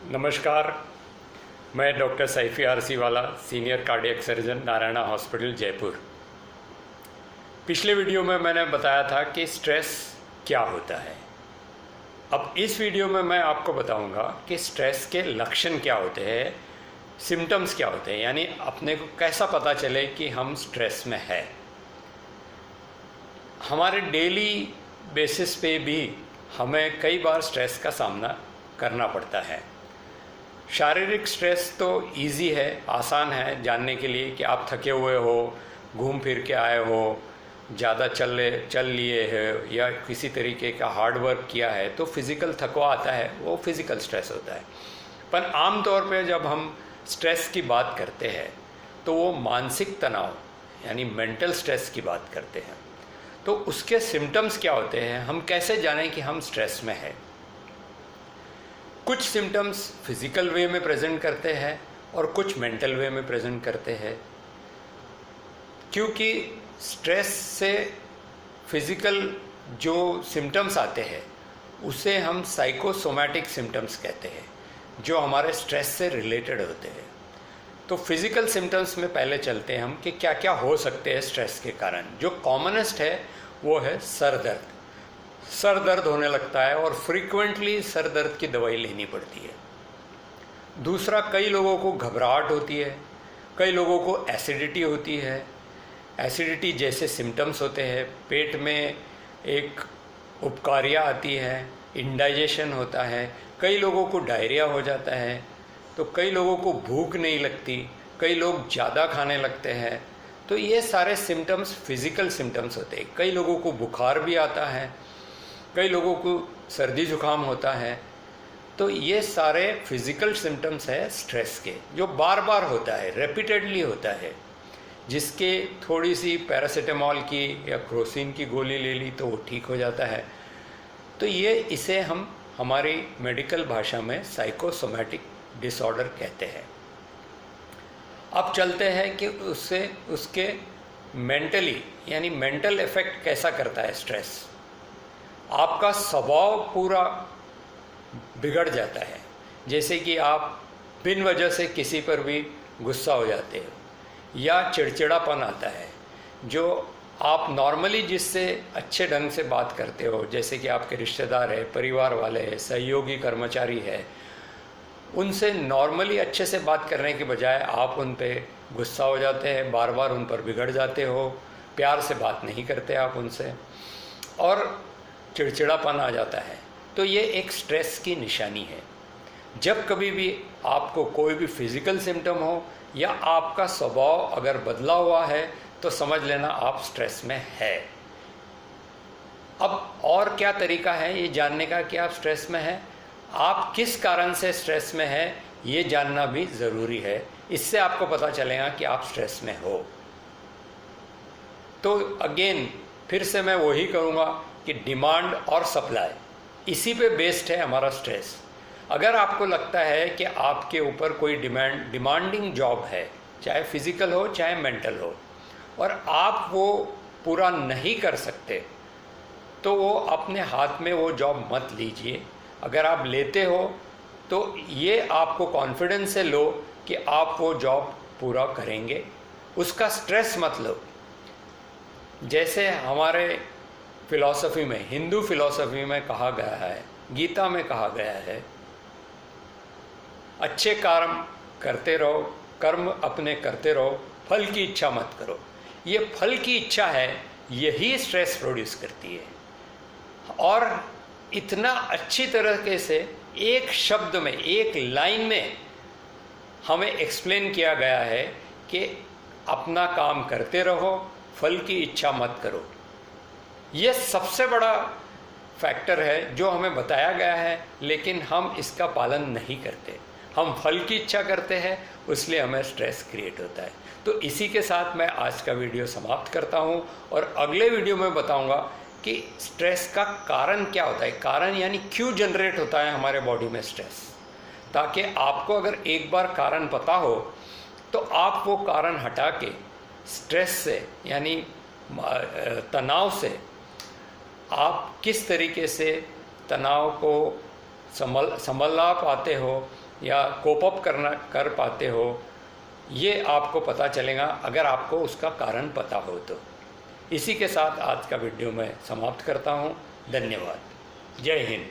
नमस्कार, मैं doctor Saifi RC वाला, senior cardiac surgeon, Narayana hospital, Jaipur. पिछले वीडियो में मैंने बताया था कि स्ट्रेस क्या होता है। अब इस वीडियो में मैं आपको बताऊंगा कि स्ट्रेस के लक्षण क्या होते हैं, सिम्टम्स क्या होते हैं, यानी अपने को कैसा पता चले कि हम स्ट्रेस में हैं। हमारे डेली बेसिस पे भी हमें कई बार स्ट्रेस का सामना करना पड़ता है। शारीरिक स्ट्रेस तो इजी है, आसान है जानने के लिए कि आप थके हुए हो, घूम फिर के आए हो, ज़्यादा चल लिए है या किसी तरीके का हार्ड वर्क किया है तो फिज़िकल थकवा आता है, वो फिज़िकल स्ट्रेस होता है। पर आम तौर पे जब हम स्ट्रेस की बात करते हैं तो वो मानसिक तनाव यानी मेंटल स्ट्रेस की बात करते हैं। तो उसके सिम्टम्स क्या होते हैं, हम कैसे जानें कि हम स्ट्रेस में हैं। कुछ सिम्टम्स फिज़िकल वे में प्रेजेंट करते हैं और कुछ मेंटल वे में प्रेजेंट करते हैं, क्योंकि स्ट्रेस से फिज़िकल जो सिम्टम्स आते हैं उसे हम साइकोसोमैटिक सिम्टम्स कहते हैं, जो हमारे स्ट्रेस से रिलेटेड होते हैं। तो फिज़िकल सिम्टम्स में पहले चलते हैं हम कि क्या क्या हो सकते हैं स्ट्रेस के कारण। जो कॉमनेस्ट है वो है सर दर्द। सर दर्द होने लगता है और फ्रीक्वेंटली सर दर्द की दवाई लेनी पड़ती है। दूसरा, कई लोगों को घबराहट होती है, कई लोगों को एसिडिटी होती है। एसिडिटी जैसे सिम्टम्स होते हैं, पेट में एक उपकारिया आती है, इंडाइजेशन होता है, कई लोगों को डायरिया हो जाता है, तो कई लोगों को भूख नहीं लगती, कई लोग ज़्यादा खाने लगते हैं। तो ये सारे सिम्टम्स फिज़िकल सिम्टम्स होते हैं। कई लोगों को बुखार भी आता है, कई लोगों को सर्दी जुकाम होता है। तो ये सारे फिज़िकल सिम्टम्स है स्ट्रेस के, जो बार बार होता है, रेपिटेडली होता है, जिसके थोड़ी सी पैरासीटामॉल की या क्रोसिन की गोली ले ली तो वो ठीक हो जाता है। तो इसे हम हमारी मेडिकल भाषा में साइकोसोमैटिक डिसऑर्डर कहते हैं। अब चलते हैं कि उसके मेंटली यानी मेंटल इफ़ेक्ट कैसा करता है स्ट्रेस। आपका स्वभाव पूरा बिगड़ जाता है, जैसे कि आप बिन वजह से किसी पर भी गुस्सा हो जाते हो या चिड़चिड़ापन आता है। जो आप नॉर्मली जिससे अच्छे ढंग से बात करते हो, जैसे कि आपके रिश्तेदार है, परिवार वाले हैं, सहयोगी कर्मचारी है, उनसे नॉर्मली अच्छे से बात करने के बजाय आप उन पे गुस्सा हो जाते हैं, बार बार उन पर बिगड़ जाते हो, प्यार से बात नहीं करते आप उनसे और चिड़चिड़ापन आ जाता है। तो ये एक स्ट्रेस की निशानी है। जब कभी भी आपको कोई भी फिज़िकल सिम्टम हो या आपका स्वभाव अगर बदला हुआ है तो समझ लेना आप स्ट्रेस में है। अब और क्या तरीका है ये जानने का कि आप स्ट्रेस में हैं, आप किस कारण से स्ट्रेस में हैं ये जानना भी ज़रूरी है। इससे आपको पता चलेगा कि आप स्ट्रेस में हो। तो अगेन फिर से मैं वही कहूँगा कि डिमांड और सप्लाई, इसी पे बेस्ड है हमारा स्ट्रेस। अगर आपको लगता है कि आपके ऊपर कोई डिमांडिंग जॉब है, चाहे फिज़िकल हो चाहे मेंटल हो, और आप वो पूरा नहीं कर सकते, तो वो अपने हाथ में वो जॉब मत लीजिए। अगर आप लेते हो तो ये आपको कॉन्फिडेंस से लो कि आप वो जॉब पूरा करेंगे, उसका स्ट्रेस मत लो। जैसे हमारे फिलॉसफी में, हिंदू फिलॉसफी में कहा गया है, गीता में कहा गया है, अच्छे कर्म करते रहो, कर्म अपने करते रहो, फल की इच्छा मत करो। ये फल की इच्छा है, यही स्ट्रेस प्रोड्यूस करती है। और इतना अच्छी तरीके से एक शब्द में, एक लाइन में हमें एक्सप्लेन किया गया है कि अपना काम करते रहो, फल की इच्छा मत करो। ये सबसे बड़ा फैक्टर है जो हमें बताया गया है, लेकिन हम इसका पालन नहीं करते। हम फल की इच्छा करते हैं, इसलिए हमें स्ट्रेस क्रिएट होता है। तो इसी के साथ मैं आज का वीडियो समाप्त करता हूं और अगले वीडियो में बताऊंगा कि स्ट्रेस का कारण क्या होता है। कारण यानी क्यों जनरेट होता है हमारे बॉडी में स्ट्रेस, ताकि आपको अगर एक बार कारण पता हो तो आप वो कारण हटा के स्ट्रेस से यानी तनाव से आप किस तरीके से तनाव को संभलना पाते हो या कोप अप कर पाते हो, ये आपको पता चलेगा अगर आपको उसका कारण पता हो तो। इसी के साथ आज का वीडियो मैं समाप्त करता हूँ। धन्यवाद। जय हिंद।